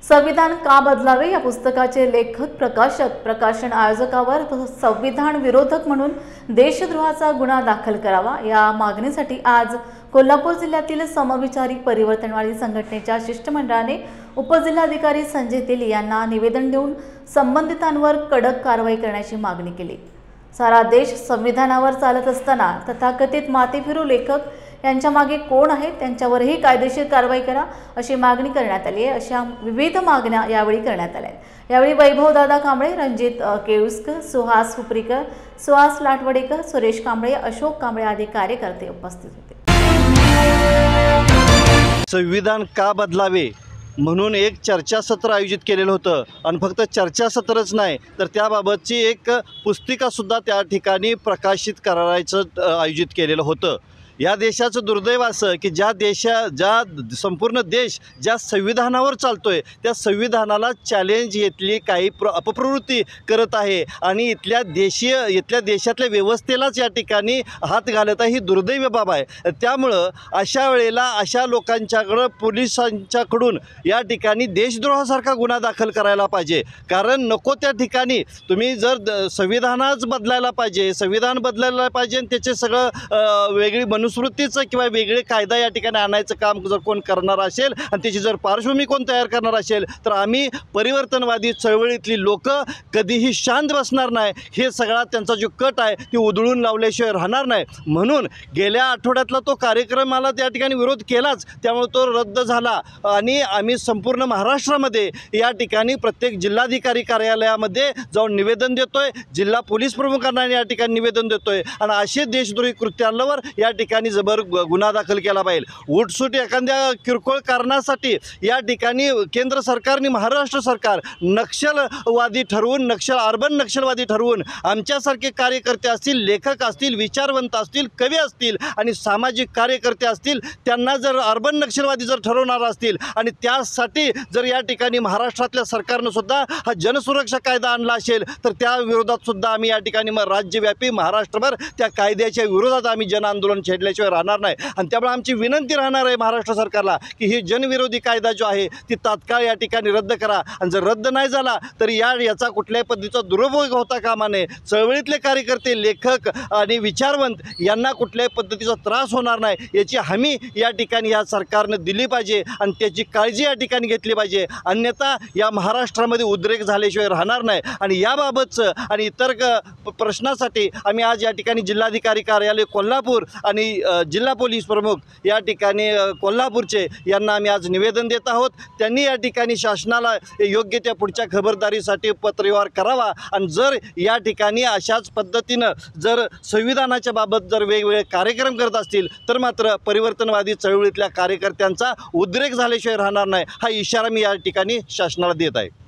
संविधान का बदलावे या पुस्तकाचे लेखक, प्रकाशक, प्रकाशन आयोजकावर संविधान विरोधक म्हणून देशद्रोहाचा गुन्हा दाखल करावा या मागणीसाठी आज कोल्हापूर जिल्ह्यातील समविचारी परिवर्तनवादी संघटनेच्या शिष्टमंडळाने उपजिल्हाधिकारी संजय तेली यांना निवेदन देऊन संबंधितांवर कडक कारवाई करण्याची मागणी केली। सारा देश संविधानावर चालत असताना तथाकथित माथेफिरू लेखक यांच्या मागे कोण आहेत त्यांच्यावरही कायदेशीर कारवाई करा अशी मागणी करण्यात आली आहे। अशा विविध मागण्या यावेळी करण्यात आल्या। यावेळी वैभव दादा कांबळे, रणजित केळुस्कर, सुहास हुपरीकर, सुहास लाटवडेकर, सुरेश कांबळे, अशोक कांबळे आदी कार्यकर्ते उपस्थित होते। संविधान का बदलावे म्हणून एक चर्चासत्र आयोजित केलेलं होतं आणि फक्त चर्चासत्रच नाही तर त्याबाबतची एक पुस्तिका सुद्धा त्या ठिकाणी प्रकाशित करायचं आयोजित केलेलं होतं। या देशाचं दुर्दैव असं की ज्या संपूर्ण देश ज्या संविधानावर चालतोय त्या संविधानाला चॅलेंज येतली काही अपप्रवृत्ती करत आहे आणि इथल्या देशातल्या व्यवस्थेलाच या ठिकाणी हात घालत आहे। ही दुर्दैवी बाब आहे। त्यामुळं अशा वेळेला अशा लोकांच्याकडं पोलिसांच्याकडून या ठिकाणी देशद्रोहासारखा गुन्हा दाखल करायला पाहिजे। कारण नको त्या ठिकाणी तुम्ही जर संविधानच बदलायला पाहिजे, संविधान बदलायला पाहिजे आणि त्याचे सगळं वेगळी मनुस्मृतीचं किंवा वेगळे कायदा या ठिकाणी आणायचं काम जर कोण करणार असेल आणि त्याची जर पार्श्वभूमी कोण तयार करणार असेल तर आम्ही परिवर्तनवादी चळवळीतली लोक कधीही शांत बसणार नाही। हे सगळा त्यांचा जो कट आहे ती उधळून लावल्याशिवाय राहणार नाही। म्हणून गेल्या आठवड्यातला तो कार्यक्रमाला त्या ठिकाणी विरोध केलाच, त्यामुळे तो रद्द झाला आणि आम्ही संपूर्ण महाराष्ट्रामध्ये या ठिकाणी प्रत्येक जिल्हाधिकारी कार्यालयामध्ये जाऊन निवेदन देतोय, जिल्हा पोलीस प्रमुखांना या ठिकाणी निवेदन देतोय आणि असे देशद्रोही कृत्यांवर या ठिकाणी जबर गुन्हा दाखल केला पाहिजे। उठसूट एखाद्या किरकोळ कारणासाठी या ठिकाणी केंद्र सरकारने महाराष्ट्र सरकार नक्षलवादी ठरवून अर्बन नक्षलवादी ठरवून आमच्यासारखे कार्यकर्ते असतील, लेखक असतील, विचारवंत असतील, कवी असतील आणि सामाजिक कार्यकर्ते असतील त्यांना जर अर्बन नक्षलवादी जर ठरवणार असतील आणि त्यासाठी जर या ठिकाणी महाराष्ट्रातल्या सरकारनं सुद्धा हा जनसुरक्षा कायदा आणला असेल तर त्या विरोधात सुद्धा आम्ही या ठिकाणी राज्यव्यापी महाराष्ट्रभर त्या कायद्याच्या विरोधात आम्ही जन आंदोलन छेडल्याशिवाय राहणार नाही। आणि त्यामुळे आमची विनंती राहणार आहे महाराष्ट्र सरकारला की ही जनविरोधी कायदा जो आहे ती तात्काळ या ठिकाणी रद्द करा आणि जर रद्द नाही झाला तर याचा कुठल्याही पद्धतीचा दुरुपयोग होता कामा नये। चळवळीतले कार्यकर्ते, लेखक आणि विचारवंत यांना कुठल्याही पद्धतीचा त्रास होणार नाही याची हमी या ठिकाणी या सरकारने दिली पाहिजे आणि त्याची काळजी या ठिकाणी घेतली पाहिजे। अन्यथा या महाराष्ट्रामध्ये उद्रेक झाल्याशिवाय राहणार नाही। आणि याबाबतचं आणि इतर प्रश्नासाठी आम्ही आज या ठिकाणी जिल्हाधिकारी कार्यालय कोल्हापूर आणि जिल्हा पोलीस प्रमुख या ठिकाणी कोल्हापूरचे यांना आम्ही आज निवेदन देत आहोत। त्यांनी या ठिकाणी शासनाला योग्य त्या पुढच्या खबरदारीसाठी पत्रव्यवहार करावा आणि जर या ठिकाणी अशाच पद्धतीनं जर संविधानाच्या बाबत जर वेगवेगळे कार्यक्रम करत असतील तर मात्र परिवर्तनवादी चळवळीतल्या कार्यकर्त्यांचा उद्रेक झाल्याशिवाय राहणार नाही हा इशारा मी या ठिकाणी शासनाला देत आहे।